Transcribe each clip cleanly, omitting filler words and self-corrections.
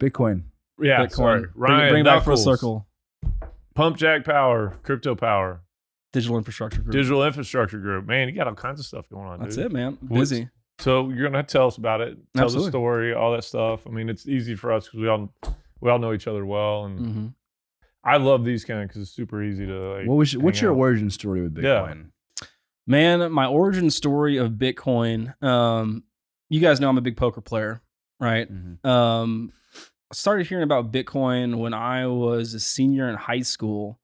Bitcoin. Yeah, Bitcoin. sorry. Ryan Bring it back full Nuckolls, circle. Pumpjack Power, Crypto Power, Digital Infrastructure Group. Digital Infrastructure Group. Man, you got all kinds of stuff going on, That's dude. it, man. Busy. So you're gonna tell us about it. Tell Absolutely. the story, all that stuff. I mean, it's easy for us because we all know each other well, and I love these kind of because it's super easy to like. What's your origin story with Bitcoin? Man, my origin story of Bitcoin. You guys know I'm a big poker player, right? I started hearing about Bitcoin when I was a senior in high school.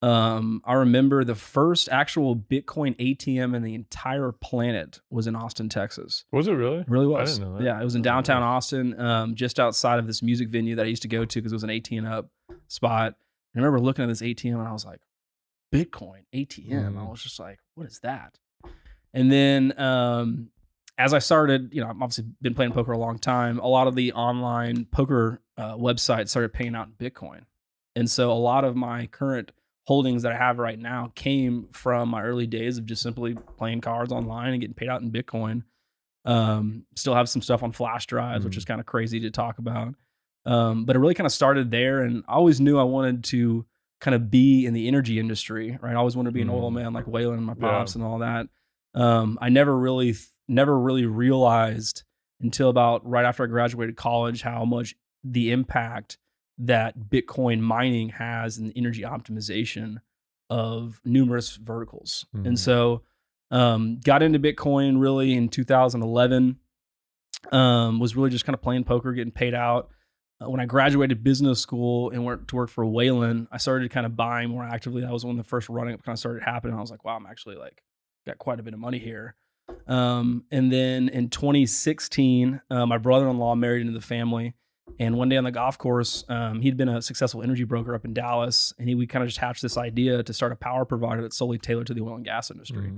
I remember the first actual Bitcoin ATM in the entire planet was in Austin, Texas. Was it really? It really was. I didn't know that. Yeah, it was in downtown Austin, just outside of this music venue that I used to go to because it was an 18 up spot. I remember looking at this ATM and I was like, Bitcoin ATM. I was just like, what is that? And then as I started, I've obviously been playing poker a long time. A lot of the online poker websites started paying out in Bitcoin. And so a lot of my current holdings that I have right now came from my early days of just simply playing cards online and getting paid out in Bitcoin. Still have some stuff on flash drives, which is kind of crazy to talk about. But it really kind of started there. And I always knew I wanted to kind of be in the energy industry, right? I always wanted to be an oil man like Waylon and my pops and all that. I never really realized until about right after I graduated college how much the impact that Bitcoin mining has in the energy optimization of numerous verticals. And so got into Bitcoin really in 2011, was really just kind of playing poker, getting paid out. When I graduated business school and went to work for Waylon, I started kind of buying more actively. That was when the first running up kind of started happening. I was like, wow, I'm actually like got quite a bit of money here. And then in 2016, my brother-in-law married into the family. And one day on the golf course, he'd been a successful energy broker up in Dallas. And we kind of just hatched this idea to start a power provider that's solely tailored to the oil and gas industry.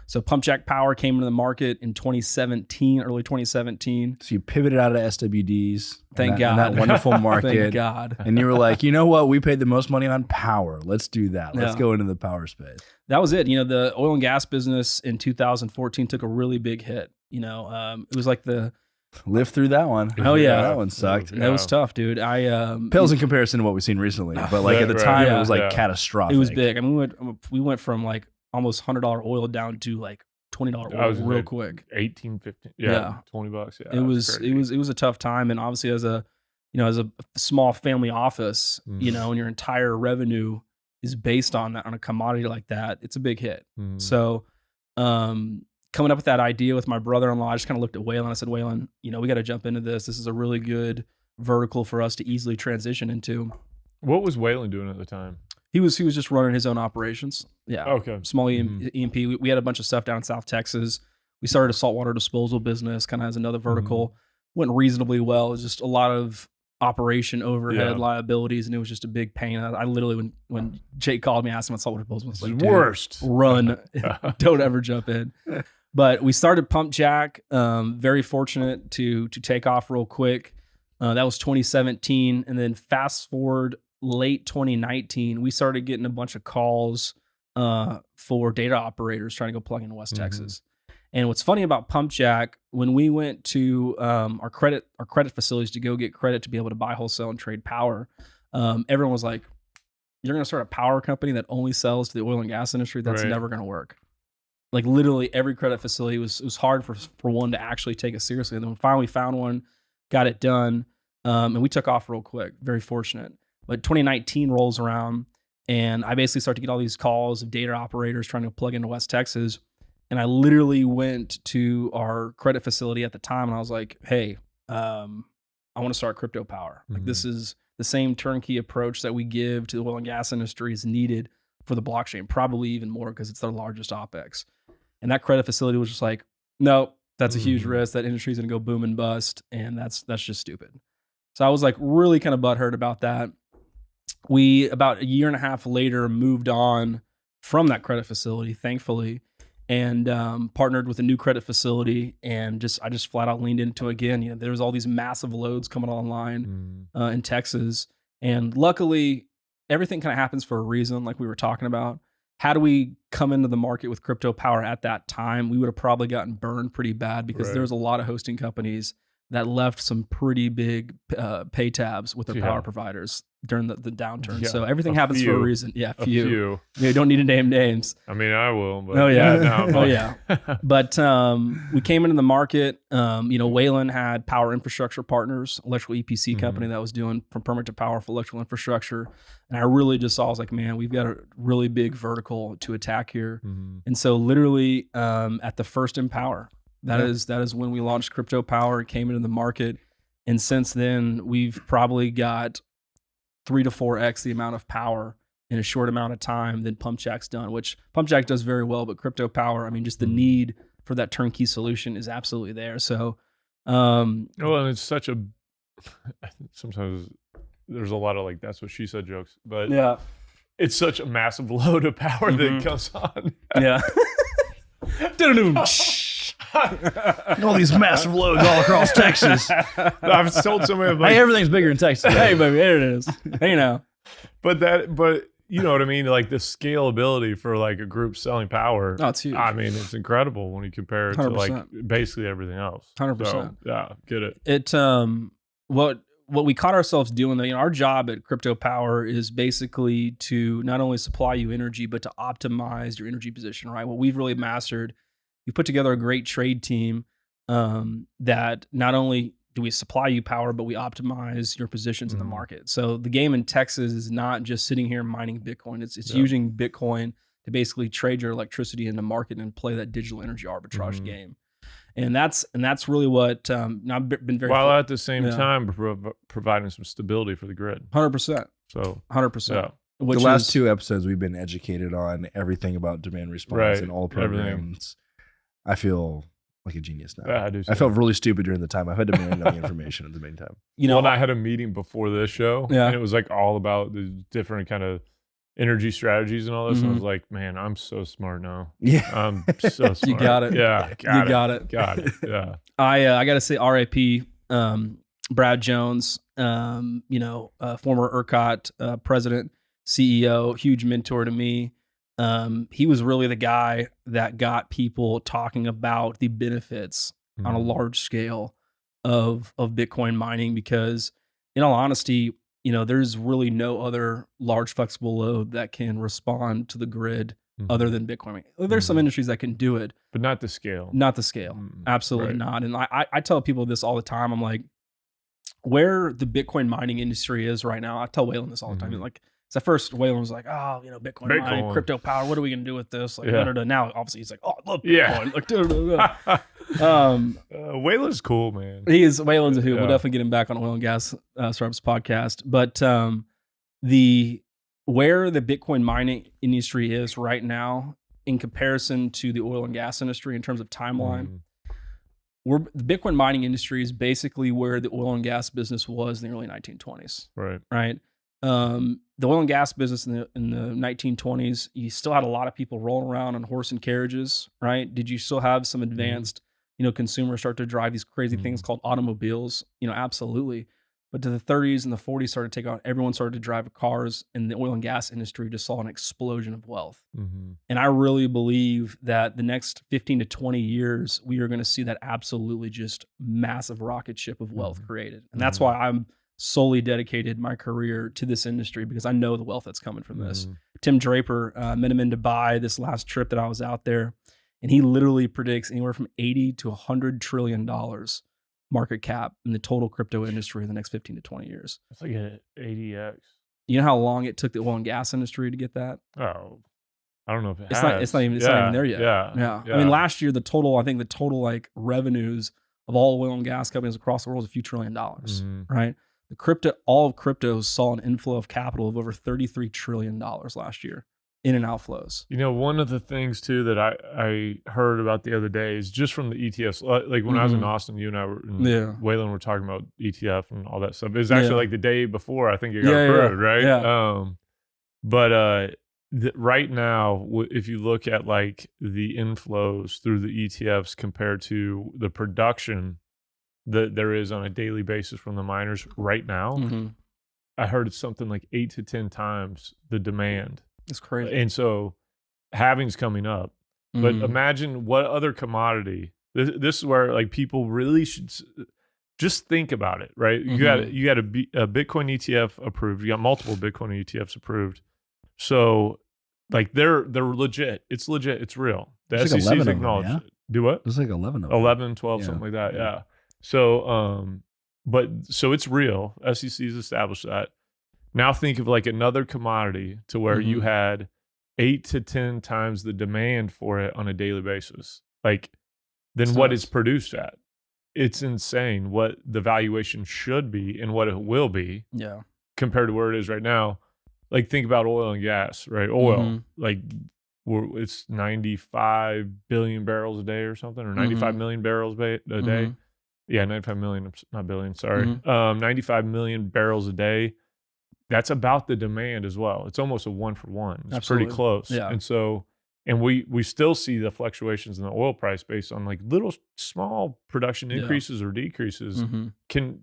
So Pumpjack Power came into the market in 2017, early 2017. So you pivoted out of SWDs. Thank God. In that wonderful market. Thank God. And you were like, you know what? We paid the most money on power. Let's do that. Let's go into the power space. That was it. The oil and gas business in 2014 took a really big hit. It was like Lived through that one. Oh yeah, that one sucked. That was tough, dude. Pales in comparison to what we've seen recently, but like at the time it was like catastrophic. It was big. I mean, we went from like almost $100 oil down to like $20 oil real quick. 18, 15, $20. Yeah, it was a tough time, and obviously as a small family office, and your entire revenue is based on that, on a commodity like that, it's a big hit. So, coming up with that idea with my brother-in-law, I just kind of looked at Waylon. I said, Waylon, we got to jump into this. This is a really good vertical for us to easily transition into. What was Waylon doing at the time? He was just running his own operations. Yeah. Okay. Small E&P. We had a bunch of stuff down in South Texas. We started a saltwater disposal business, kind of as another vertical. Went reasonably well. It was just a lot of operation overhead liabilities, and it was just a big pain. I literally, when Jake called me, asked him about saltwater disposal, I was like, worst. Run. Don't ever jump in. But we started Pumpjack. Very fortunate to take off real quick. That was 2017. And then fast forward late 2019, we started getting a bunch of calls for data operators trying to go plug into West Texas. And what's funny about Pumpjack, when we went to our credit facilities to go get credit to be able to buy, wholesale, and trade power, everyone was like, you're going to start a power company that only sells to the oil and gas industry? That's never going to work. Like literally every credit facility was hard for one to actually take it seriously. And then we finally found one, got it done, and we took off real quick. Very fortunate. But 2019 rolls around, and I basically start to get all these calls of data operators trying to plug into West Texas. And I literally went to our credit facility at the time, and I was like, hey, I want to start crypto power. Like this is the same turnkey approach that we give to the oil and gas industry is needed for the blockchain, probably even more because it's their largest OpEx. And that credit facility was just like, no, that's a huge risk. That industry is going to go boom and bust. And that's just stupid. So I was like really kind of butthurt about that. We, about a year and a half later, moved on from that credit facility, thankfully, and partnered with a new credit facility. And I just flat out leaned into it again. There was all these massive loads coming online in Texas. And luckily, everything kind of happens for a reason, like we were talking about. Had we come into the market with crypto power at that time, we would have probably gotten burned pretty bad because there was a lot of hosting companies that left some pretty big pay tabs with their Yeah. power providers during the downturn. Yeah, So everything a happens for a few. reason. Yeah, A few. You don't need to name names. I mean, I will. But Oh, yeah. no, Oh, yeah. But we came into the market. Wayland had Power Infrastructure Partners, electrical EPC company that was doing from permit to power for electrical infrastructure. And I really just saw, I was like, man, we've got a really big vertical to attack here. And so literally at the first Empower, that is when we launched Crypto Power. It came into the market. And since then, we've probably got 3 to 4x the amount of power in a short amount of time than Pumpjack's done, which Pumpjack does very well, but Crypto Power, I mean, just the need for that turnkey solution is absolutely there. So, well, and it's such a, sometimes there's a lot of like, that's what she said jokes, but yeah, it's such a massive load of power that comes on. Yeah. All these massive loads all across Texas. I've told somebody, I'm like, Hey, everything's bigger in Texas. Hey, baby, there it is. Hey, now. but you know what I mean? Like the scalability for like a group selling power. Oh, it's huge. I mean, it's incredible when you compare it to 100%. like basically everything else. 100%. So, yeah, get it. It what we caught ourselves doing, our job at Crypto Power is basically to not only supply you energy, but to optimize your energy position, right? What we've really mastered, we put together a great trade team that not only do we supply you power, but we optimize your positions in the market. So the game in Texas is not just sitting here mining Bitcoin. It's using Bitcoin to basically trade your electricity in the market and play that digital energy arbitrage game. And that's really what I've been very while at the same time providing some stability for the grid. 100%. So 100%. Yeah. The last 2 episodes we've been educated on everything about demand response and all programs. I feel like a genius now. Yeah, I do. I felt really stupid during the time. I've had to demand all the information at the main time. And I had a meeting before this show, and it was like all about the different kind of energy strategies and all this. And I was like, man, I'm so smart now. Yeah, I'm so smart. You got it. Yeah, got it. Got it. Yeah. I got to say, RIP, Brad Jones, former ERCOT president, CEO, huge mentor to me. He was really the guy that got people talking about the benefits on a large scale of Bitcoin mining, because in all honesty, there's really no other large flexible load that can respond to the grid other than Bitcoin. There's some industries that can do it, but not the scale. Not the scale. Absolutely not. And I tell people this all the time. I'm like, where the Bitcoin mining industry is right now, I tell Wayland this all the time. Like, at first, Wayland was like, oh, Bitcoin mining, crypto power, what are we going to do with this? Like, now, obviously, he's like, oh, I love Bitcoin. Like, Wayland's cool, man. Wayland's a hoot. We'll definitely get him back on Oil and Gas Startups podcast. But where the Bitcoin mining industry is right now in comparison to the oil and gas industry in terms of timeline, the Bitcoin mining industry is basically where the oil and gas business was in the early 1920s. Right. The oil and gas business in the 1920s, you still had a lot of people rolling around on horse and carriages, right? Did you still have some advanced, consumers start to drive these crazy things called automobiles? Absolutely. But to the 30s and the 40s started to take on, everyone started to drive cars, and the oil and gas industry just saw an explosion of wealth. And I really believe that the next 15 to 20 years, we are going to see that absolutely just massive rocket ship of wealth created. And that's why I'm solely dedicated my career to this industry, because I know the wealth that's coming from this. Tim Draper, met him in Dubai this last trip that I was out there, and he literally predicts anywhere from $80 to $100 trillion market cap in the total crypto industry in the next 15 to 20 years. It's like an 80x. You know how long it took the oil and gas industry to get that? Oh, I don't know if it's not even there yet. Yeah. I mean, last year the total like revenues of all oil and gas companies across the world is a few $1 trillion, right? All of crypto saw an inflow of capital of over $33 trillion last year in and outflows. One of the things too that I heard about the other day is just from the ETFs. Like when I was in Austin, you and I and Wayland were talking about ETF and all that stuff. It was actually like the day before I think it got approved, right? Yeah. But right now, if you look at like the inflows through the ETFs compared to the production that there is on a daily basis from the miners right now, I heard it's something like 8 to 10 times the demand. It's crazy. And so halving's coming up, but imagine what other commodity. This is where like people really should just think about it, right? You got a Bitcoin ETF approved. You got multiple Bitcoin ETFs approved. So like they're legit. It's legit. It's real. The There's SEC's like acknowledged them, it. Do what? There's like 11 of them. 11, 12, something like that. Yeah. So, so it's real. SEC's established that. Now think of like another commodity to where you had 8 to 10 times the demand for it on a daily basis. Like, then what it's produced at? It's insane what the valuation should be and what it will be. Yeah. Compared to where it is right now. Like, think about oil and gas, right? Oil, like, it's 95 billion barrels a day or something, or 95 million barrels a day. Yeah, 95 million, not billion, sorry. 95 million barrels a day. That's about the demand as well. It's almost a 1-for-1. It's pretty close. Yeah. And so, and we still see the fluctuations in the oil price based on like little small production increases or decreases can,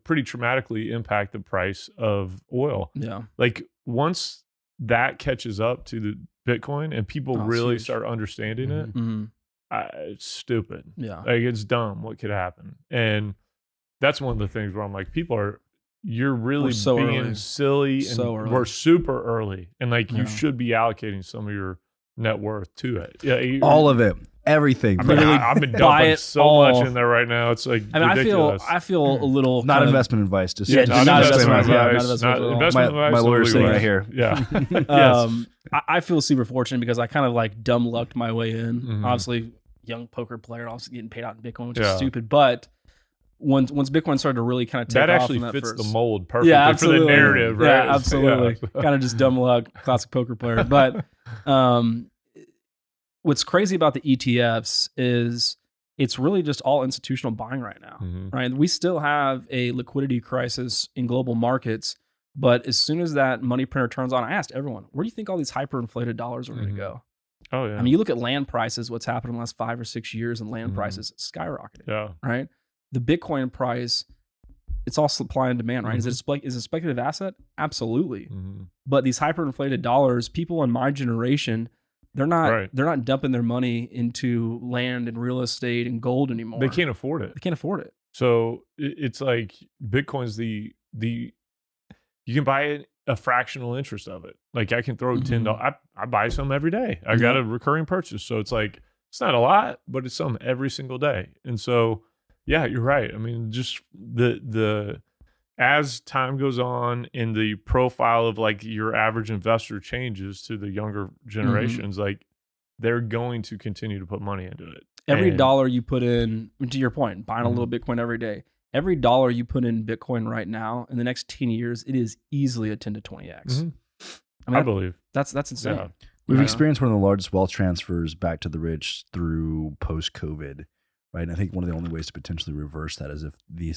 pretty traumatically impact the price of oil. Yeah. Like once that catches up to the Bitcoin and people really start understanding it, it's stupid. Yeah. Like it's dumb what could happen. And that's one of the things where I'm like, you're really being silly and we're super early. And like you should be allocating some of your net worth to it. Yeah, all of it, everything. I've been dumping so much in there right now. It's like ridiculous. I feel a little not investment advice. Just not investment advice. My lawyer's sitting right here. Yeah. I feel super fortunate because I kind of like dumb lucked my way in. Obviously, young poker player, obviously getting paid out in Bitcoin, which is stupid, but. Once Bitcoin started to really kind of take off, that actually fits the mold perfectly for the narrative, right? Yeah, absolutely. Kind of just dumb luck, classic poker player. But what's crazy about the ETFs is it's really just all institutional buying right now, right? We still have a liquidity crisis in global markets, but as soon as that money printer turns on, I asked everyone, where do you think all these hyperinflated dollars are going to go? Oh yeah. I mean, you look at land prices, what's happened in the last 5 or 6 years, and land prices skyrocketed. Yeah. Right. The Bitcoin price, it's all supply and demand, right? Is it a speculative asset? Absolutely. But these hyperinflated dollars, people in my generation, they're not dumping their money into land and real estate and gold anymore. They can't afford it. They can't afford it. So it's like Bitcoin's the you can buy a fractional interest of it. Like I can throw $10. I buy some every day. I got a recurring purchase. So it's like, it's not a lot, but it's some every single day. And so yeah, you're right. I mean, just the as time goes on and the profile of like your average investor changes to the younger generations, like they're going to continue to put money into it. Every dollar you put in, to your point, buying a little Bitcoin every day, every dollar you put in Bitcoin right now, in the next 10 years, it is easily a 10 to 20x. I believe. That's insane. Yeah. We've experienced one of the largest wealth transfers back to the rich through post-COVID. Right. And I think one of the only ways to potentially reverse that is if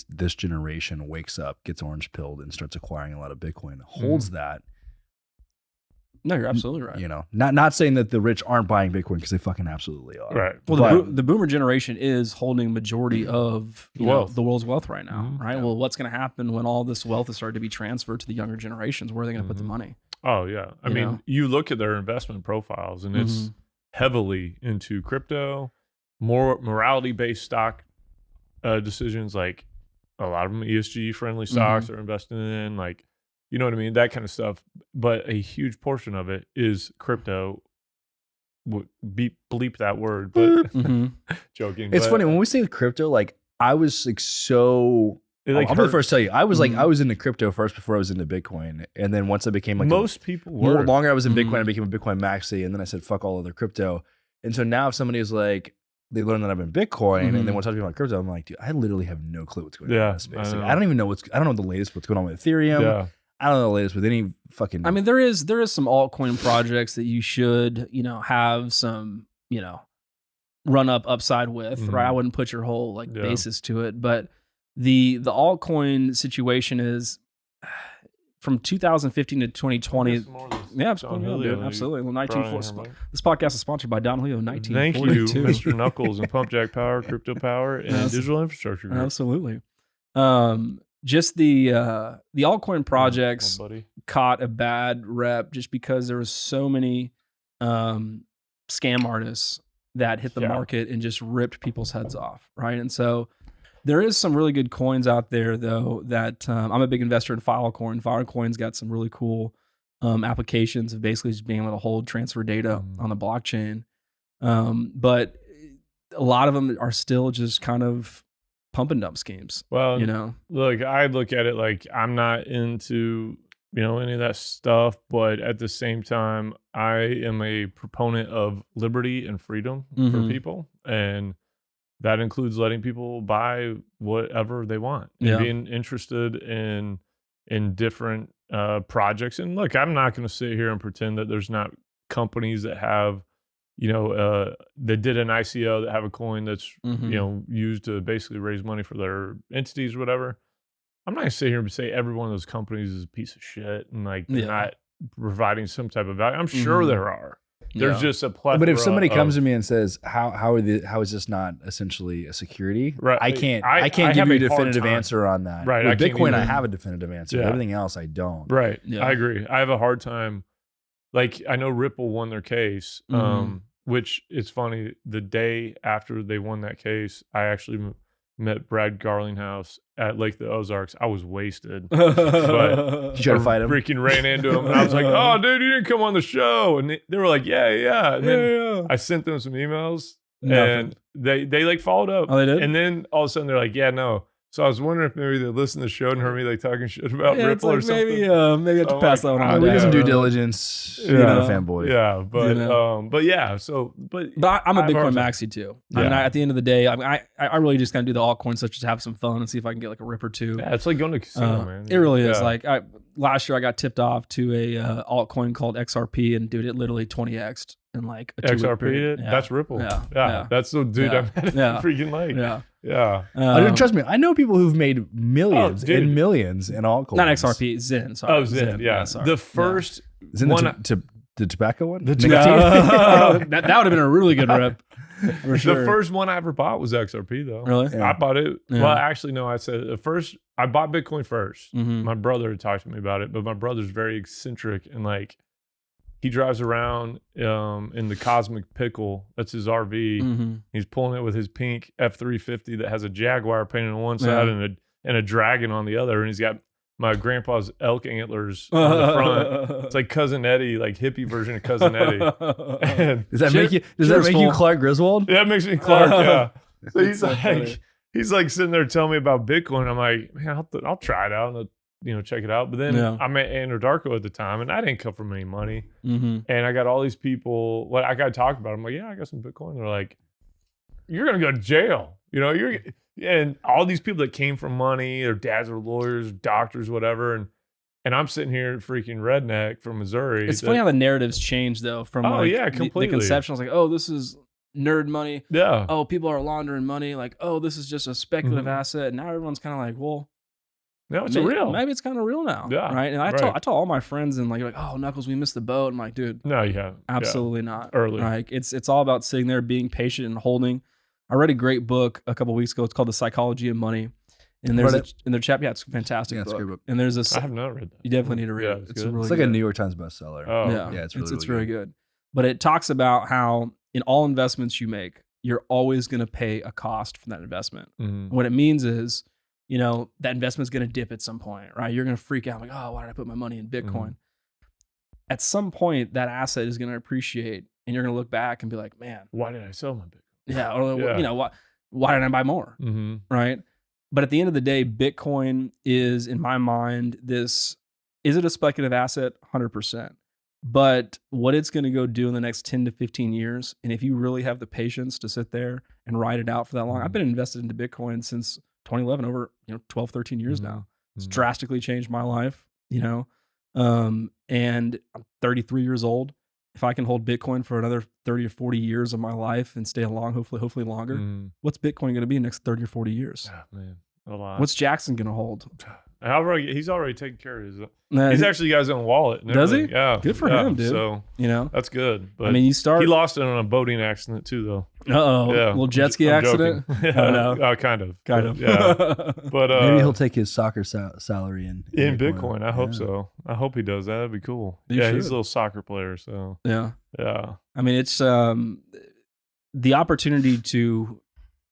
this generation wakes up, gets orange pilled, and starts acquiring a lot of Bitcoin, holds that. No, you're absolutely right. Not saying that the rich aren't buying Bitcoin because they fucking absolutely are. Right. Well, the boomer generation is holding majority of the world's wealth right now. Right. Yeah. Well, what's going to happen when all this wealth is starting to be transferred to the younger generations? Where are they going to put the money? Oh yeah. I mean, you look at their investment profiles, and it's heavily into crypto. More morality-based stock decisions, like a lot of them ESG-friendly stocks are investing in, like, you know what I mean? That kind of stuff. But a huge portion of it is crypto. Bleep that word, but joking. It's funny, when we say crypto, like, I was like so... I'll be the first to tell you, I was like, I was into crypto first before I was into Bitcoin. And then once I became like... Most people were. The longer I was in Bitcoin, I became a Bitcoin maxi. And then I said, fuck all other crypto. And so now if somebody is like... They learn that I'm in Bitcoin, and then once I talk about crypto, I'm like, dude, I literally have no clue what's going on in this space. I don't even know I don't know the latest what's going on with Ethereum. Yeah. I don't know the latest with any fucking. I mean, there is some altcoin projects that you should, have some, run up upside with, right? I wouldn't put your whole basis to it, but the altcoin situation is from 2015 to 2020. Yeah, absolutely. Well, 1940. This podcast is sponsored by Don Julio. 1942. Thank you, Mr. Nuckolls and Pumpjack Power, Crypto Power, and Digital Infrastructure Group. Absolutely. Just the altcoin projects caught a bad rep just because there was so many scam artists that hit the market and just ripped people's heads off, right? And so There is some really good coins out there, though, that I'm a big investor in Filecoin. Filecoin's got some really cool applications of basically just being able to hold transfer data on the blockchain. But a lot of them are still just kind of pump and dump schemes. Well, you know, look, I look at it like I'm not into, any of that stuff, but at the same time, I am a proponent of liberty and freedom for people. And that includes letting people buy whatever they want and being interested in different projects. And look, I'm not going to sit here and pretend that there's not companies that have, that did an ICO that have a coin that's, used to basically raise money for their entities or whatever. I'm not going to sit here and say every one of those companies is a piece of shit and like they're not providing some type of value. I'm sure there are. There's just a plethora. But if somebody comes to me and says, "How is this not essentially a security?" Right. I can't give you a definitive answer on that. Right. With Bitcoin, I have a definitive answer. Everything else, I don't. Right. Yeah. I agree. I have a hard time. Like I know Ripple won their case, which it's funny. The day after they won that case, I actually met Brad Garlinghouse at Lake the Ozarks. I was wasted, but you try to fight him. Freaking ran into him, and I was like, "Oh, dude, you didn't come on the show." And they were like, "Yeah." And then I sent them some emails, and they like followed up. Oh, they did. And then all of a sudden they're like, "Yeah, no." So I was wondering if maybe they listened to the show and heard me like talking shit about Ripple or something. Maybe I have to pass that one on. We did some due diligence. You're not a fanboy. Yeah, but yeah. So, but I'm a Bitcoin maxi too. I mean, at the end of the day, I really just kind of do the altcoins such as have some fun and see if I can get like a rip or two. Yeah, it's like going to a casino, man. It really is. Like last year, I got tipped off to a altcoin called XRP, and dude, it literally 20x'd in like a 2 week XRP. period. That's Ripple. Yeah. That's the dude I met freaking like. Yeah. Trust me, I know people who've made millions and millions in altcoins. Not XRP, Zen. Sorry. Oh, Zen. Yeah. The first Zen, the tobacco one? That would have been a really good rip. For sure. The first one I ever bought was XRP though. Really? I bought it. Yeah. Well, actually, no. I said I bought Bitcoin first. My brother had talked to me about it, but my brother's very eccentric and like he drives around in the Cosmic Pickle. That's his RV. He's pulling it with his pink F-350 that has a jaguar painted on one side and a dragon on the other, and he's got my grandpa's elk antlers on the front. It's like Cousin Eddie, like hippie version of Cousin Eddie. Does that make you Clark Griswold? Yeah, it makes me Clark. Yeah. So he's like sitting there telling me about Bitcoin. I'm like, man, I'll try it out and check it out. But then I met Anadarko at the time, and I didn't come from any money. And I got all these people. I got to talk about it. I'm like, yeah, I got some Bitcoin. They're like, you're gonna go to jail. And all these people that came from money, their dads were lawyers, doctors, whatever. And I'm sitting here freaking redneck from Missouri. It's funny how the narratives change though from completely. The conception was like, oh, this is nerd money. Yeah. Oh, people are laundering money. Like, oh, this is just a speculative asset. And now everyone's kind of like, well, no, it's real. Maybe it's kind of real now. Yeah. Right. And I told all my friends and like, oh, Nuckolls, we missed the boat. I'm like, dude. No, you haven't. Absolutely not. Early. Like it's all about sitting there, being patient and holding. I read a great book a couple of weeks ago. It's called The Psychology of Money. And there's in their chapter, it's a fantastic book. It's a great book. And there's this. I have not read that. You definitely need to read it. It's like a New York Times bestseller. Oh, yeah. It's really, it's very good. But it talks about how in all investments you make, you're always going to pay a cost for that investment. What it means is, that investment's going to dip at some point, right? You're going to freak out like, oh, why did I put my money in Bitcoin? At some point, that asset is going to appreciate, and you're going to look back and be like, man, why did I sell my Bitcoin? Yeah, or why didn't I buy more? Right. But at the end of the day, Bitcoin is, in my mind, is it a speculative asset? 100%. But what it's going to go do in the next 10 to 15 years, and if you really have the patience to sit there and ride it out for that long, I've been invested into Bitcoin since 2011, over 12, 13 years now. It's drastically changed my life, and I'm 33 years old. If I can hold Bitcoin for another 30 or 40 years of my life and stay along, hopefully longer, what's Bitcoin going to be in the next 30 or 40 years? Oh, man, a lot. What's Jackson going to hold? He's already taken care of his. He's actually got his own wallet. Does he? Yeah. Good for him, dude. So that's good. But I mean, he lost it on a boating accident too, though. Yeah. Little jet ski accident. Oh no. Kind of. Yeah. But maybe he'll take his soccer salary in Bitcoin. I hope so. I hope he does that. That'd be cool. He's a little soccer player. So yeah. I mean, it's the opportunity to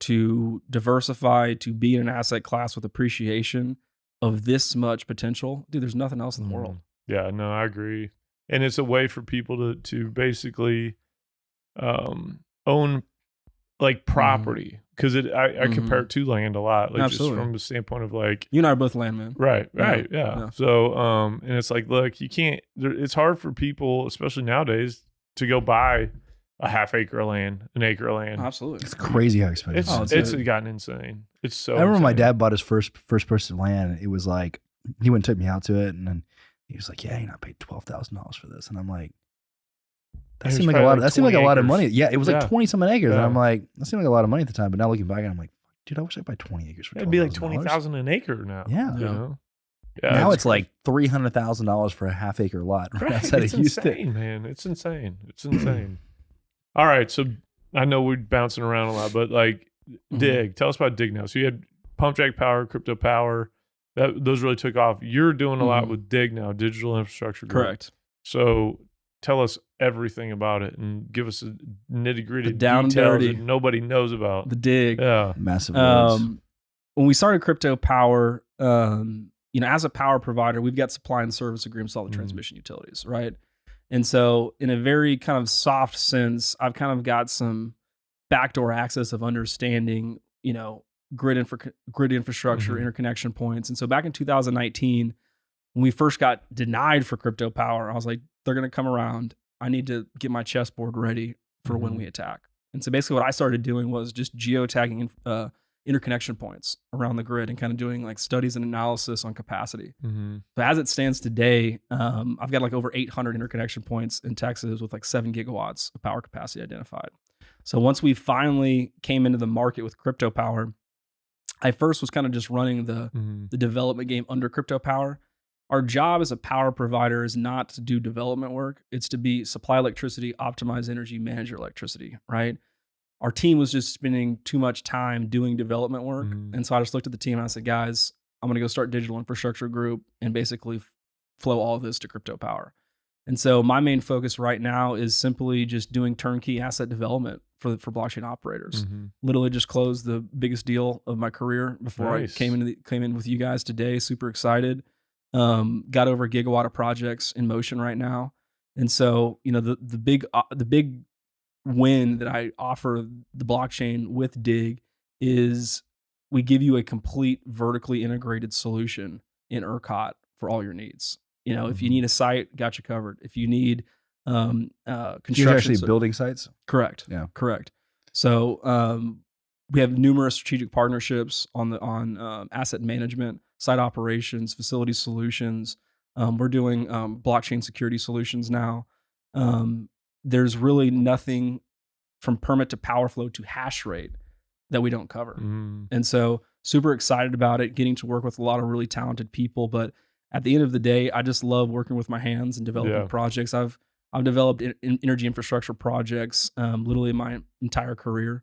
to diversify, to be in an asset class with appreciation of this much potential, dude, there's nothing else in the world. Yeah, no, I agree. And it's a way for people to basically own like property, because I compare it to land a lot, like Absolutely. just from the standpoint of like, You and I are both landmen. right, yeah. Yeah. So and it's like, look, you can't. It's hard for people, especially nowadays, to go buy a half acre of land, an acre of land. Absolutely. It's crazy how expensive. It's gotten insane. It's so. I remember my insane. dad bought his first person land. It was like he went and took me out to it, and then he was like, "Yeah, you know, I paid $12,000 for this," and I'm like, that seemed like a lot. That seemed like a lot of money. Yeah, it was like 20-something acres, and I'm like, that seemed like a lot of money at the time. But now looking back, I'm like, dude, I wish I could buy 20 acres for. It'd be like $20,000 an acre now. Yeah, you know. Yeah, now it's like $300,000 for a half acre lot right outside of Houston. Insane, man. It's insane. It's insane. All right, so I know we're bouncing around a lot, but like Dig, tell us about Dig now. So you had Pumpjack Power, Crypto Power. Those really took off. You're doing a lot with Dig now, digital infrastructure. Correct. So tell us everything about it and give us a nitty-gritty down details dirty that nobody knows about. The Dig. Yeah. Massive words. When we started Crypto Power, you know, as a power provider, we've got supply and service agreements with all the transmission utilities, right? And so in a very kind of soft sense, I've kind of got some backdoor access of understanding, you know, grid infrastructure, interconnection points. And so back in 2019, when we first got denied for Crypto Power, I was like, they're going to come around. I need to get my chessboard ready for when we attack. And so basically what I started doing was just geotagging interconnection points around the grid and kind of doing like studies and analysis on capacity. But as it stands today, I've got like over 800 interconnection points in Texas with like 7 gigawatts of power capacity identified. So once we finally came into the market with Crypto Power, I first was kind of just running the development game under Crypto Power. Our job as a power provider is not to do development work. It's to be supply electricity, optimize energy, manage your electricity, right? Our team was just spending too much time doing development work. And so I just looked at the team and I said, guys, I'm going to go start digital infrastructure group and basically flow all of this to Crypto Power. And so my main focus right now is simply just doing turnkey asset development for blockchain operators. Literally just closed the biggest deal of my career before I came in with you guys today. Super excited. Got over a gigawatt of projects in motion right now. And so, you know, the big win that I offer the blockchain with Dig is we give you a complete vertically integrated solution in ERCOT for all your needs. You know, if you need a site, got you covered. If you need construction, you're actually building sites. Correct. Yeah, correct. So we have numerous strategic partnerships on asset management, site operations, facility solutions. We're doing blockchain security solutions now. There's really nothing from permit to power flow to hash rate that we don't cover. And so super excited about it, getting to work with a lot of really talented people. But at the end of the day, I just love working with my hands and developing projects. I've developed energy infrastructure projects literally my entire career.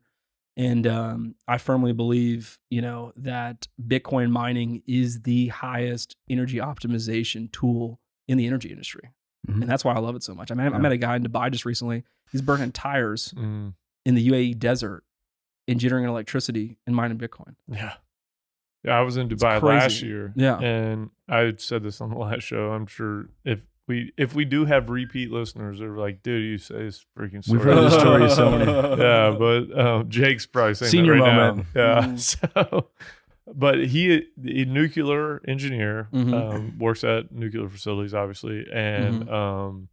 And I firmly believe, you know, that Bitcoin mining is the highest energy optimization tool in the energy industry. And that's why I love it so much. I mean, I met a guy in Dubai just recently. He's burning tires in the UAE desert and generating electricity and mining Bitcoin. Yeah, I was in Dubai last year. Yeah. And I said this on the last show. I'm sure if we do have repeat listeners, they're like, dude, you say this freaking story. We've heard this story so many. Yeah, but Jake's probably saying Senior that right moment. now. Yeah. So, but a nuclear engineer, works at nuclear facilities, obviously, and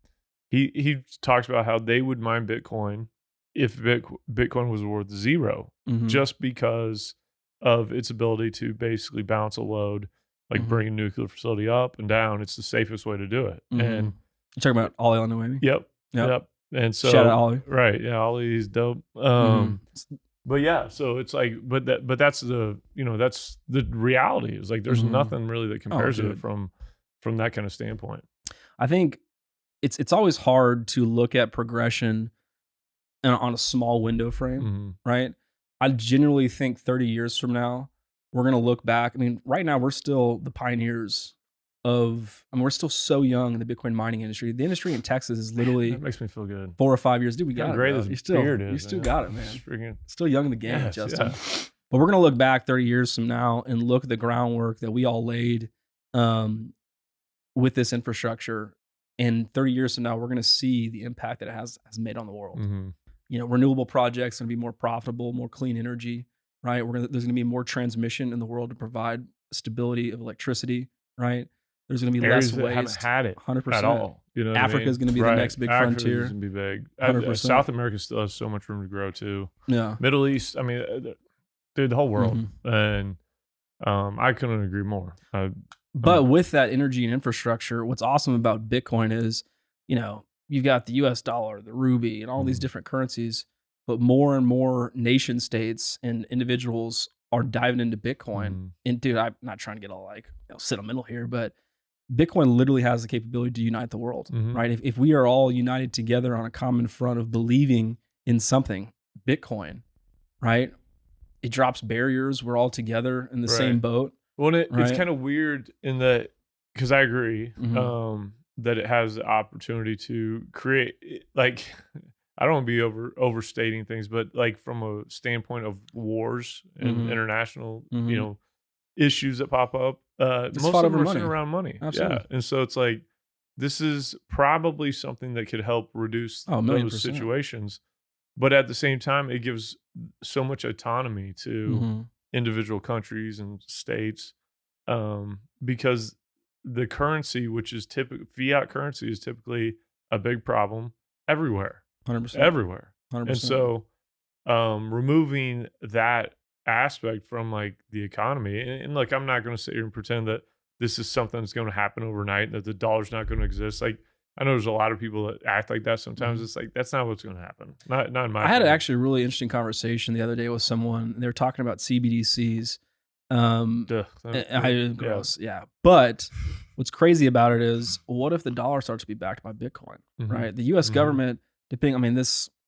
he talks about how they would mine Bitcoin if Bitcoin was worth zero, just because of its ability to basically balance a load, like bring a nuclear facility up and down. It's the safest way to do it. And you're talking about Ollie on the way? Yep. And so shout out Ollie. Right. Yeah, Ollie's dope. But yeah, so it's like, but that's the, you know, that's the reality. It's like there's nothing really that compares to it from that kind of standpoint. I think it's always hard to look at progression on a small window frame, right? I genuinely think 30 years from now, we're going to look back. I mean, right now we're still the pioneers we're still so young in the Bitcoin mining industry. The industry in Texas is literally That makes me feel good. 4 or 5 years. Dude, we got it. Great Bro. as You still, beard is, you still man. got it, man. It's freaking, Still young in the game, yes, Justin. yeah. But we're gonna look back 30 years from now and look at the groundwork that we all laid with this infrastructure. And 30 years from now, we're gonna see the impact that it has made on the world. Mm-hmm. You know, renewable projects are gonna be more profitable, more clean energy, right? There's gonna be more transmission in the world to provide stability of electricity, right? There's going to be Areas less that waste. haven't had it 100%. at all. You know, Africa is going to be the next big Africa's frontier. going to be big. 100%. South America still has so much room to grow too. Yeah. Middle East, I mean, dude, the whole world. Mm-hmm. And I couldn't agree more. But with that energy and infrastructure, what's awesome about Bitcoin is, you know, you've got the US dollar, the ruby, and all these different currencies, but more and more nation states and individuals are diving into Bitcoin. And dude, I'm not trying to get all like sentimental here, but Bitcoin literally has the capability to unite the world, right? If we are all united together on a common front of believing in something, Bitcoin, right? It drops barriers. We're all together in the same boat. Well, it's kind of weird in that, because I agree that it has the opportunity to create, like, I don't want to be overstating things, but like from a standpoint of wars and international, you know, issues that pop up, most of them are centered around money. Absolutely. Yeah. And so it's like, this is probably something that could help reduce those situations. But at the same time, it gives so much autonomy to individual countries and states, because the currency, which is fiat currency, is typically a big problem everywhere. 100%. Everywhere. 100%. And so removing that aspect from like the economy, and like, I'm not going to sit here and pretend that this is something that's going to happen overnight, that the dollar's not going to exist. Like, I know there's a lot of people that act like that sometimes. It's like, that's not what's going to happen. Not in my opinion. I had actually a really interesting conversation the other day with someone. They were talking about CBDCs. Gross. Yeah. But what's crazy about it is, what if the dollar starts to be backed by Bitcoin, right? The US government,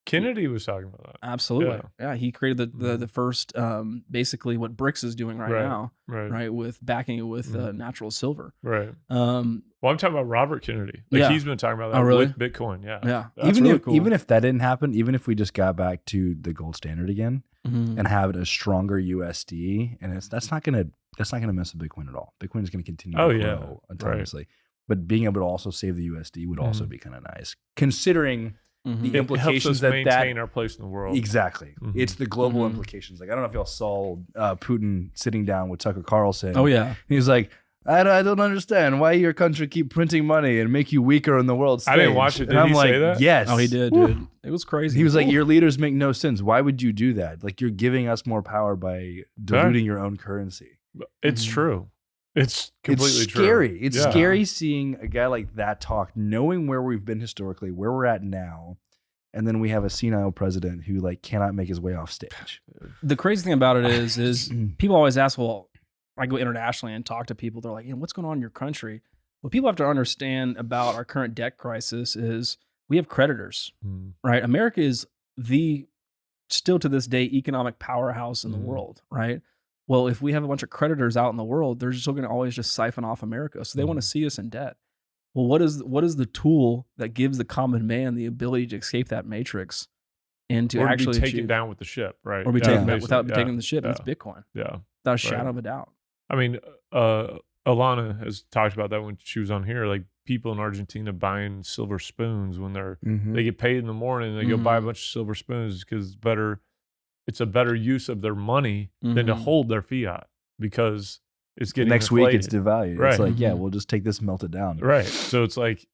Kennedy was talking about that. Absolutely. Yeah. He created the first, basically what BRICS is doing right now, right? With backing it with natural silver. Right. Well, I'm talking about Robert Kennedy. Like, he's been talking about that with Bitcoin. Yeah. Yeah. That's really cool. Even if that didn't happen, even if we just got back to the gold standard again and have a stronger USD, and that's not gonna mess with Bitcoin at all. Bitcoin is gonna continue to grow autonomously. But being able to also save the USD would also be kind of nice, considering the implications that maintain our place in the world. Exactly. It's the global implications. Like, I don't know if y'all saw Putin sitting down with Tucker Carlson. Oh yeah. He's like, I don't understand why your country keep printing money and make you weaker in the world stage. I didn't watch it. Did he say that? Yes. Oh, he did, dude. It was crazy. He was like, your leaders make no sense. Why would you do that? Like, you're giving us more power by diluting your own currency. It's true. It's completely scary. true. It's scary seeing a guy like that talk, knowing where we've been historically, where we're at now. And then we have a senile president who like cannot make his way off stage. The crazy thing about it is people always ask, well, I go internationally and talk to people. They're like, what's going on in your country? What people have to understand about our current debt crisis is we have creditors, right? America is still to this day, economic powerhouse in the world, right? Well, if we have a bunch of creditors out in the world, they're still going to always just siphon off America. So they want to see us in debt. Well, what is the tool that gives the common man the ability to escape that matrix and to actually be taken down with the ship, right? Or be taken down without taking the ship? It's Bitcoin. Yeah. Without a shadow of a doubt. I mean, Alana has talked about that when she was on here. Like, people in Argentina buying silver spoons when they get paid in the morning, they go buy a bunch of silver spoons because it's a better use of their money than to hold their fiat, because it's getting next inflated. week it's devalued. Right. It's like, we'll just take this, melt it down. Right. So it's like,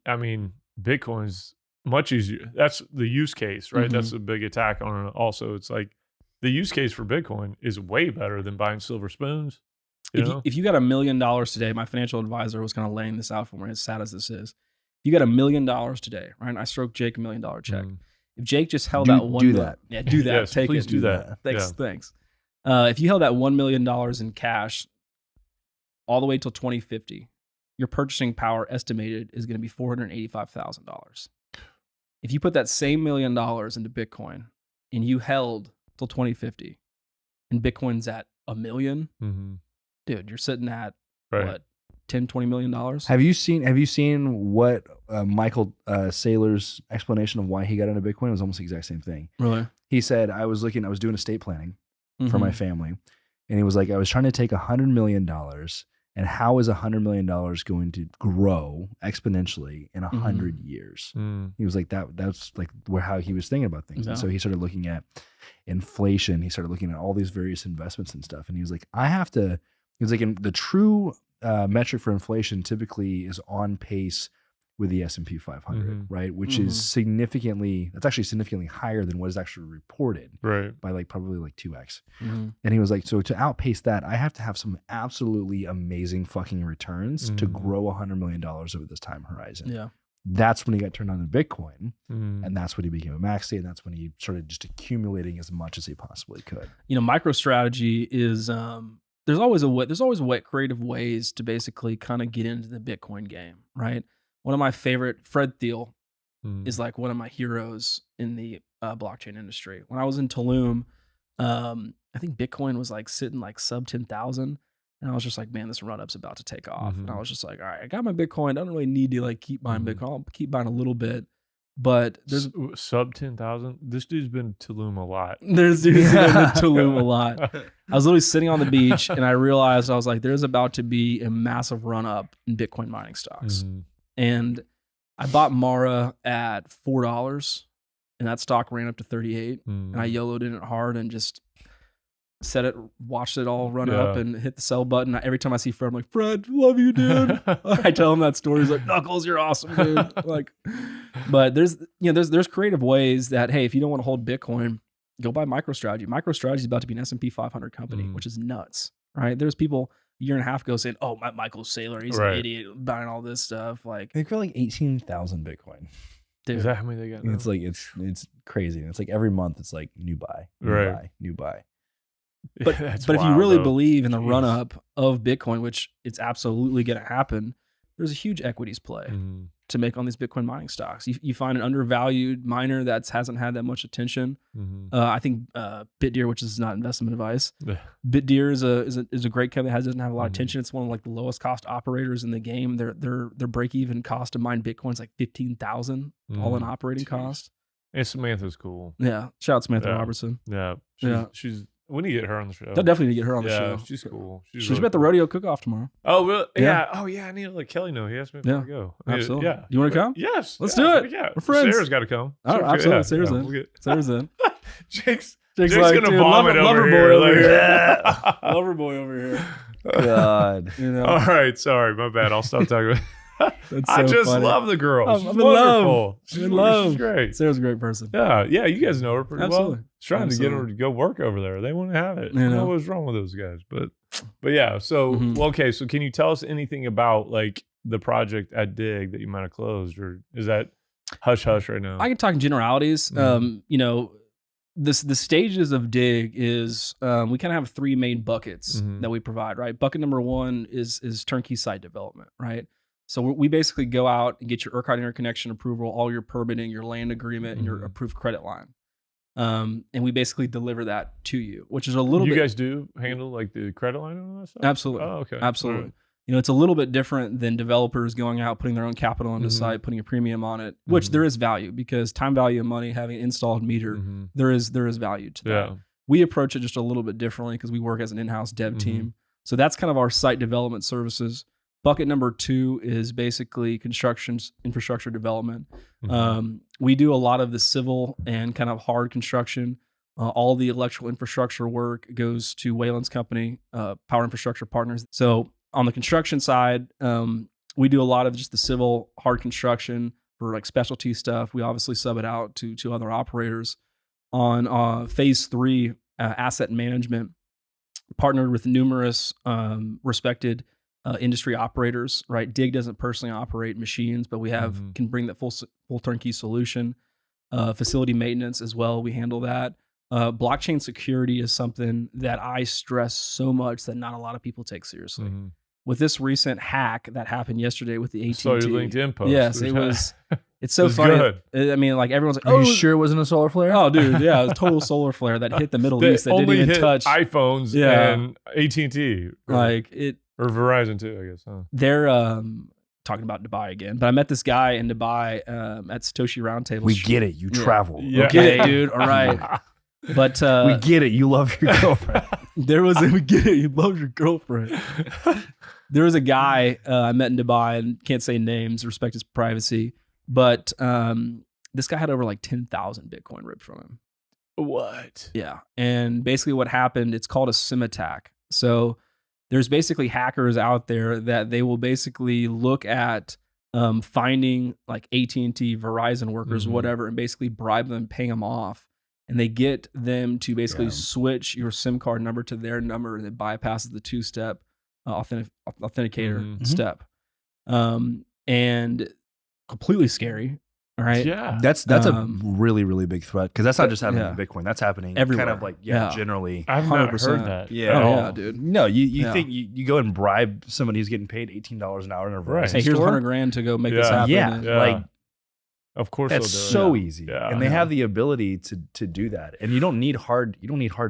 I mean, Bitcoin's much easier. That's the use case, right? That's a big attack on it. Also, it's like the use case for Bitcoin is way better than buying silver spoons. If you got $1 million today, my financial advisor was kind of laying this out for me, as sad as this is. If you got $1 million today, right? And I stroked Jake $1 million check. If Jake just held that one, do that. Yeah, do that. Yes, take please it. do that. Thanks. If you held that $1 million in cash all the way till 2050, your purchasing power estimated is going to be $485,000. If you put that same $1 million into Bitcoin and you held till 2050, and Bitcoin's at $1 million, dude, you're sitting at what, $10-20 million. Have you seen what Michael Saylor's explanation of why he got into Bitcoin? It was almost the exact same thing. Really? He said, I was doing estate planning for my family. And he was like, I was trying to take $100 million, and how is $100 million going to grow exponentially in 100 years? He was like, that's like how he was thinking about things. Yeah. And so he started looking at inflation. He started looking at all these various investments and stuff. And he was like, the true metric for inflation typically is on pace with the S&P 500, right? Which is significantly higher than what is actually reported, right? By like probably like 2x. And he was like, so to outpace that, I have to have some absolutely amazing fucking returns to grow $100 million over this time horizon. Yeah. That's when he got turned on to Bitcoin, and that's when he became a maxi, and that's when he started just accumulating as much as he possibly could. MicroStrategy is there's always creative ways to basically kind of get into the Bitcoin game, right? One of my favorite, Fred Thiel, is like one of my heroes in the blockchain industry. When I was in Tulum, I think Bitcoin was like sitting like sub 10,000. And I was just like, man, this run up's about to take off. And I was just like, all right, I got my Bitcoin. I don't really need to like keep buying Bitcoin. I'll keep buying a little bit. But there's sub 10,000. This dude's been Tulum a lot. There's dudes been Tulum a lot. I was literally sitting on the beach and I realized, I was like, there's about to be a massive run up in Bitcoin mining stocks. And I bought Mara at $4 and that stock ran up to 38. And I YOLO'd in it hard and just watched it all run up and hit the sell button. Every time I see Fred, I'm like, Fred, love you, dude. I tell him that story. He's like, Nuckolls, you're awesome, dude. Like, but there's creative ways that, hey, if you don't want to hold Bitcoin, go buy MicroStrategy. MicroStrategy is about to be an S&P 500 company, which is nuts, right? There's people a year and a half ago saying, oh, Michael Saylor, he's an idiot buying all this stuff. Like, they got like 18,000 Bitcoin. Dude. Is that how many they got now? It's like, it's crazy. It's like every month it's like new buy. But if you really believe in the run up of Bitcoin, which it's absolutely going to happen, there's a huge equities play to make on these Bitcoin mining stocks. You find an undervalued miner that hasn't had that much attention. I think BitDeer, which is not investment advice, BitDeer is a great company that doesn't have a lot of attention. It's one of like the lowest cost operators in the game. Their break even cost to mine Bitcoin is like $15,000 all in operating cost. And Samantha's cool. Yeah, shout out Samantha Robertson. Yeah, she's. We need to get her on the show. They'll definitely need to get her on the show. She's cool. She's really at the rodeo cook-off tomorrow. Oh, really? Yeah. Oh, yeah. I need to let Kelly know. He asked me if I go. Absolutely. Yeah. Do you want to come? Yes. Let's do it. Yeah. We're friends. Sarah's got to come. Oh, absolutely. Sarah's in. Sarah's in. Jake's like, going to vomit over here. Lover boy over here. God. All right. Sorry. My bad. I'll stop talking about That's I so just funny. love the girl. I'm She's in wonderful. love. She's great. Sarah's a great person. Yeah, you guys know her pretty Absolutely. well. Trying to get her to go work over there. They want to have it. I don't know what's wrong with those guys, but yeah. So okay. So can you tell us anything about like the project at Dig that you might have closed, or is that hush hush right now? I can talk in generalities. The stages of Dig is we kind of have three main buckets that we provide. Right. Bucket number one is turnkey site development. Right. So we basically go out and get your ERCOT interconnection approval, all your permitting, your land agreement, and your approved credit line. And we basically deliver that to you, which is a little bit... You guys do handle like the credit line and all that stuff? Absolutely. Oh, okay. Absolutely. Right. It's a little bit different than developers going out, putting their own capital into site, putting a premium on it, which there is value because time value of money, having an installed meter, there is value to that. Yeah. We approach it just a little bit differently because we work as an in-house dev team. So that's kind of our site development services. Bucket number two is basically construction infrastructure development. We do a lot of the civil and kind of hard construction. All the electrical infrastructure work goes to Wayland's company, Power Infrastructure Partners. So on the construction side, we do a lot of just the civil hard construction for like specialty stuff. We obviously sub it out to other operators. On phase three, asset management, partnered with numerous respected industry operators, right? Dig doesn't personally operate machines, but we can bring that full turnkey solution. Facility maintenance as well, we handle that. Blockchain security is something that I stress so much that not a lot of people take seriously. With this recent hack that happened yesterday with the AT&T. So your LinkedIn post. Yes, it was. It's so funny. Good. I mean, like everyone's like, Are you sure it wasn't a solar flare? Oh, dude, yeah, it was a total solar flare that hit the Middle East that didn't even touch iPhones and AT&T. Like it Or Verizon too, I guess. Huh? They're talking about Dubai again, but I met this guy in Dubai at Satoshi Roundtable. We get it. You travel. Yeah. Okay, dude. All right. But we get it. You love your girlfriend. we get it. You love your girlfriend. There was a guy I met in Dubai, and can't say names, respect his privacy, but this guy had over like 10,000 Bitcoin ripped from him. What? Yeah. And basically what happened, it's called a SIM attack. So there's basically hackers out there that they will basically look at finding like AT&T, Verizon workers, whatever, and basically bribe them, pay them off. And they get them to basically switch your SIM card number to their number, and it bypasses the two-step authenticator step. And completely scary. All right. Yeah. That's a really, really big threat, because that's not just happening in Bitcoin. That's happening everywhere. Kind of like, generally. I've not 100%. heard that. Yeah. Oh, yeah, dude. No, you think you go and bribe somebody who's getting paid $18 an hour in a Verizon Hey, here's store? $100,000 to go make this happen. Yeah. Like, of course that's they'll do it. so easy. Yeah. And they have the ability to do that. And you don't need hard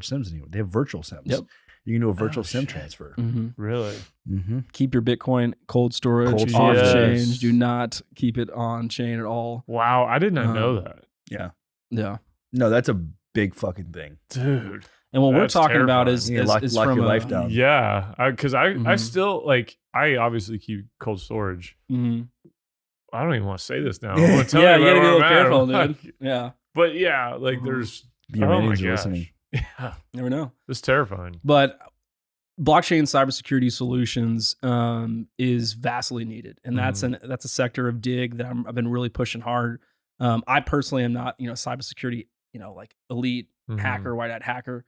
SIMs anymore. They have virtual SIMs. Yep. You can do a virtual SIM transfer. Really? Keep your Bitcoin cold storage off chain. Do not keep it on chain at all. Wow, I did not know that. Yeah. Yeah. No, that's a big fucking thing. Dude. And what we're That's talking about is lock from your life down. Yeah, because I still like, I obviously keep cold storage. I don't even want to say this now. I'm gonna tell yeah, you you gotta be a where little I'm careful, at. dude. Yeah. But yeah, like there's The Iranians are listening. Yeah, Never know. it's terrifying. But blockchain cybersecurity solutions is vastly needed, and that's a sector of dig that I've been really pushing hard. I personally am not, cybersecurity, like elite hacker, white hat hacker.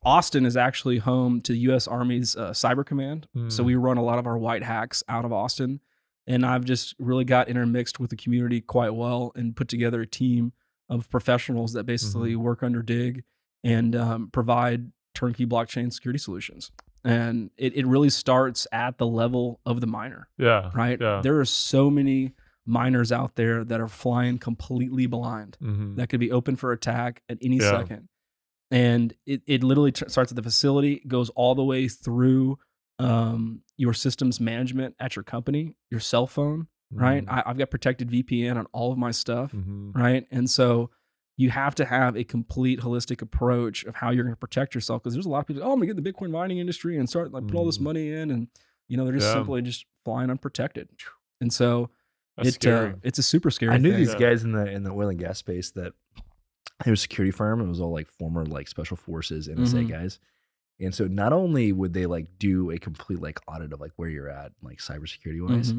Austin is actually home to the U.S. Army's Cyber Command, so we run a lot of our white hacks out of Austin, and I've just really got intermixed with the community quite well and put together a team of professionals that basically work under dig and provide turnkey blockchain security solutions. And it really starts at the level of the miner. Yeah. Right. Yeah. There are so many miners out there that are flying completely blind that could be open for attack at any second. And it literally starts at the facility, goes all the way through your systems management at your company, your cell phone, right? I've got protected VPN on all of my stuff, right? And so you have to have a complete holistic approach of how you're going to protect yourself, because there's a lot of people, I'm going to get in the Bitcoin mining industry and start put all this money in, and they're just simply just flying unprotected. And so it's a super scary I knew thing. these guys in the oil and gas space that it was a security firm. It was all like former like special forces NSA guys. And so not only would they like do a complete like audit of like where you're at, like cybersecurity wise,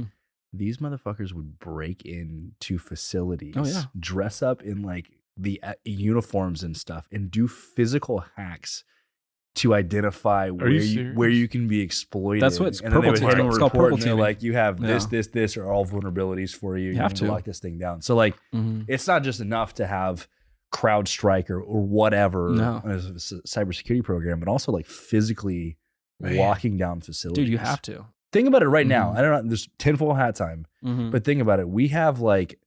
these motherfuckers would break into facilities, dress up in like the uniforms and stuff, and do physical hacks to identify where you can be exploited. That's what it's and then they would hand them a report and they're teaming. like, you have this are all vulnerabilities for you. You have to lock this thing down. So like, it's not just enough to have CrowdStrike or whatever as a cybersecurity program, but also like physically locking down facilities. Dude, you have to. Think about it right now. I don't know, there's tinfoil hat time, but think about it. We have like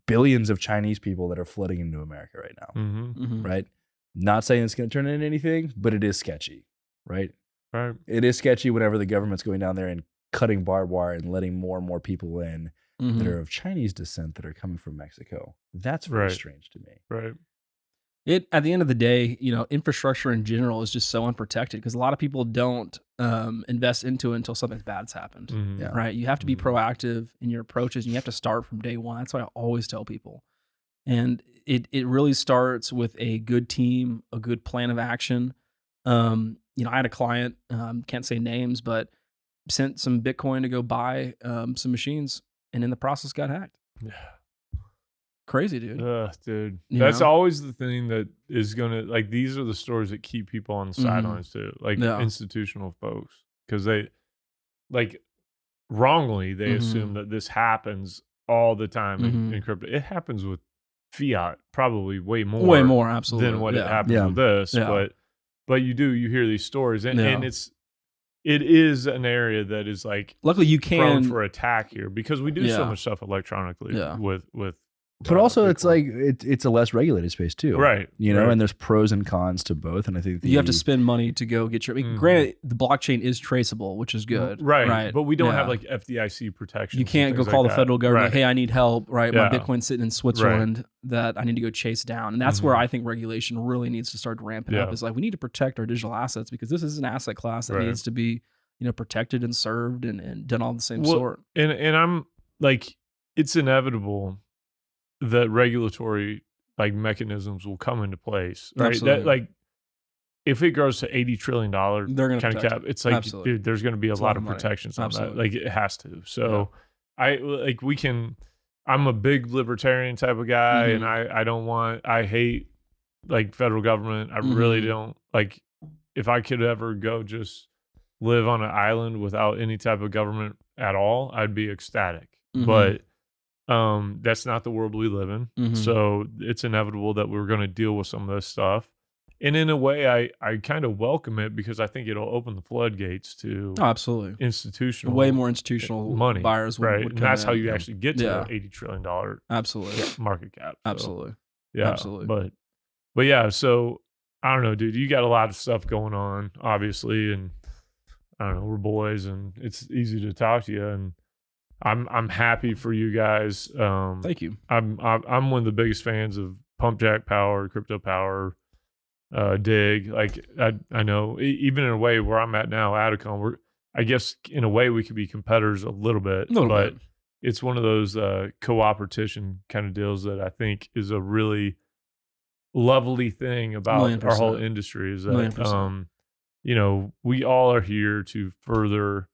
billions of Chinese people that are flooding into America right now, right? Not saying it's going to turn into anything, but it is sketchy, right? Right. It is sketchy whenever the government's going down there and cutting barbed wire and letting more and more people in that are of Chinese descent that are coming from Mexico. That's very strange to me. Right. At the end of the day, infrastructure in general is just so unprotected because a lot of people don't invest into it until something bad's happened. Right. You have to be proactive in your approaches, and you have to start from day one. That's what I always tell people. And it really starts with a good team, a good plan of action. I had a client, can't say names, but sent some Bitcoin to go buy some machines, and in the process got hacked. Yeah. Crazy, dude. Dude. That's always the thing that is going to, like, these are the stories that keep people on the sidelines too, like institutional folks. Because they, like, wrongly, they assume that this happens all the time in crypto. It happens with fiat probably way more absolutely than what it happens with this. But you hear these stories, and it is an area that is like luckily you prone can for attack here because we do so much stuff electronically with But also, it's Bitcoin. like it's a less regulated space too, Right? You know, right. and there's pros and cons to both. And I think You have to spend money to go get your. I mean, granted, the blockchain is traceable, which is good, right? But we don't have like FDIC protection. You can't go call the federal government. Right. Hey, I need help. Right, Yeah. my Bitcoin's sitting in Switzerland that I need to go chase down, and that's where I think regulation really needs to start ramping up. Is like we need to protect our digital assets because this is an asset class that needs to be protected and served and done all the same sort. And I'm like, it's inevitable that regulatory like mechanisms will come into place, right? Absolutely. That like if it grows to $80 trillion They're going to kind of cap, it's like, dude, there's going to be a lot of protections on that. Like it has to. So I'm a big libertarian type of guy, and I hate like federal government. I really don't like. If I could ever go just live on an island without any type of government at all, I'd be ecstatic. But that's not the world we live in. So it's inevitable that we're going to deal with some of this stuff. And in a way, I kind of welcome it because I think it'll open the floodgates to absolutely institutional, way more institutional money, buyers, right? Would and that's how you actually get to the $80 trillion absolutely market cap. So, absolutely, yeah, absolutely. But yeah, so I don't know, dude. You got a lot of stuff going on, obviously, and I don't know, we're boys, and it's easy to talk to you, and I'm happy for you guys. Thank you. I'm one of the biggest fans of Pumpjack Power, Crypto Power, Dig. Like I know even in a way where I'm at now, Adicom, I guess in a way we could be competitors a little bit, but it's one of those co-opetition kind of deals that I think is a really lovely thing about our whole industry is that we all are here to further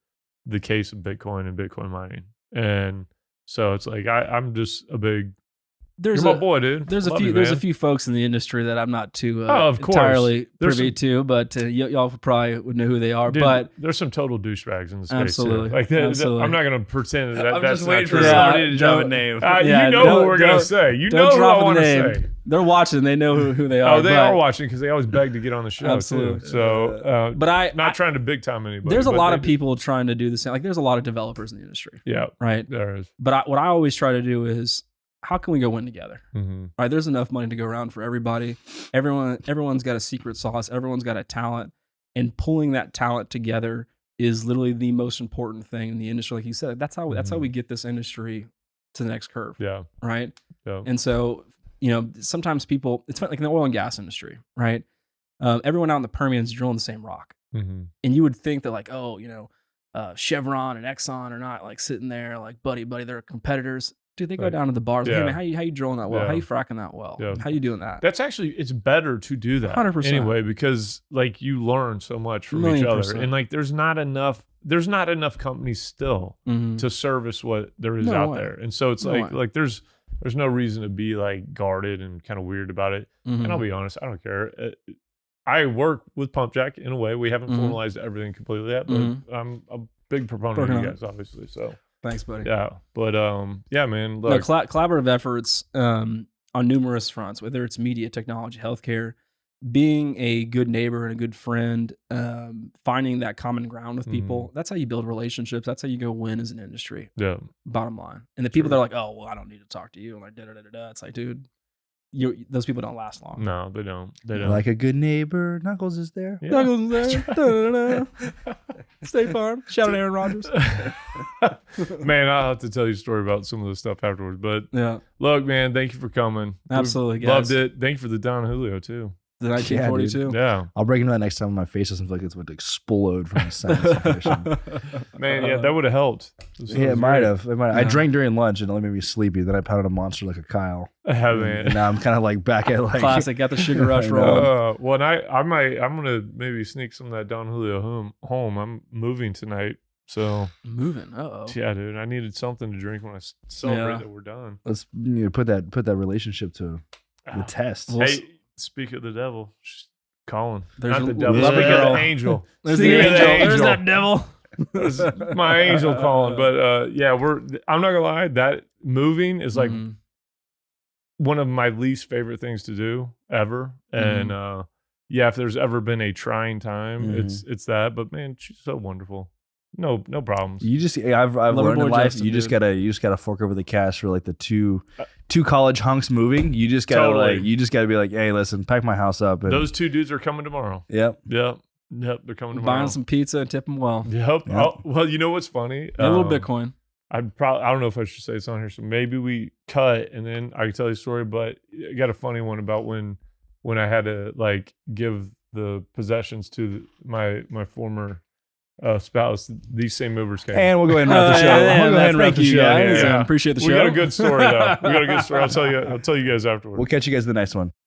the case of Bitcoin and Bitcoin mining. And so it's like I'm just a big you're my boy, dude. There's a few folks in the industry that I'm not too entirely privy to, but y'all probably would know who they are. Dude, but there's some total douchebags in the space absolutely, too. Like absolutely. I'm not going to pretend that I'm that's just waiting not for true. somebody to drop a name. You know what we're going to say. You know who I want to say. They're watching. They know who they are. Oh, they are watching because they always beg to get on the show. Absolutely. Too. So, but I'm not trying to big time anybody. There's a lot of people trying to do the same. Like there's a lot of developers in the industry. Yeah. Right. There is. But what I always try to do is, how can we go win together? All right, there's enough money to go around for everybody. Everyone's got a secret sauce. Everyone's got a talent, and pulling that talent together is literally the most important thing in the industry. Like you said, that's how we get this industry to the next curve. Yeah. Right. Yeah. And so sometimes people, it's like in the oil and gas industry, right? Everyone out in the Permian is drilling the same rock, and you would think that like, Chevron and Exxon are not like sitting there like buddy, they're competitors. Dude, they go down to the bars. Hey man, how you drilling that well? How you fracking that well? How you doing that? That's actually, it's better to do that 100%. Anyway, because like you learn so much from each other, and like there's not enough companies still to service what there is out there, and so it's like there's no reason to be like guarded and kind of weird about it. And I'll be honest, I don't care. I work with Pumpjack in a way. We haven't formalized everything completely yet, but I'm a big proponent of you guys, obviously. So. Thanks, buddy. Yeah, but yeah, man. Look. No, collaborative efforts on numerous fronts, whether it's media, technology, healthcare, being a good neighbor and a good friend, finding that common ground with people. That's how you build relationships. That's how you go win as an industry. Yeah. Bottom line. And the people that are like, oh, well, I don't need to talk to you. And like, it's like, dude, those people don't last long. No, they don't. They don't. Like a good neighbor, Nuckolls is there. Yeah. Nuckolls is there. State Farm. Shout out Aaron Rodgers. Man, I'll have to tell you a story about some of the stuff afterwards. But yeah, look, man, thank you for coming. Absolutely, guys. Loved it. Thank you for the Don Julio too. The 1942. Yeah. I'll break into that next time. My face doesn't feel like it's going to explode from the sensation. Man, yeah, that would have helped. It might have. Yeah. I drank during lunch and it made me sleepy. Then I pounded a monster like a Kyle. Man. And now I'm kind of like back at like classic. Got the sugar rush roll. Well, I'm gonna maybe sneak some of that Don Julio home. I'm moving tonight. So moving. Uh-oh. Yeah, dude. I needed something to drink when I celebrate that we're done. Let's put that relationship to the test. Hey, speak of the devil. She's calling. There's not the devil. Speak of the angel. There's the angel. There's that devil. There's my angel calling. But yeah, I'm not gonna lie, that moving is like one of my least favorite things to do ever. And yeah, if there's ever been a trying time, it's that. But man, she's so wonderful. No problems. You just I've learned in life you just gotta fork over the cash for like the two two college hunks moving, you just gotta Totally. be like, hey, listen, pack my house up. And, Those two dudes are coming tomorrow. Yep. They're coming tomorrow. Buying some pizza and tip them well. Yep. Oh, well, you know what's funny? A little Bitcoin. I don't know if I should say it's on here, so maybe we cut and then I can tell you a story. But I got a funny one about when I had to like give the possessions to my former spouse. These same movers came. And we'll go ahead and wrap the show. We'll go ahead and wrap the show. Yeah. Appreciate the show. We got a good story though. I'll tell you guys afterwards. We'll catch you guys in the next one.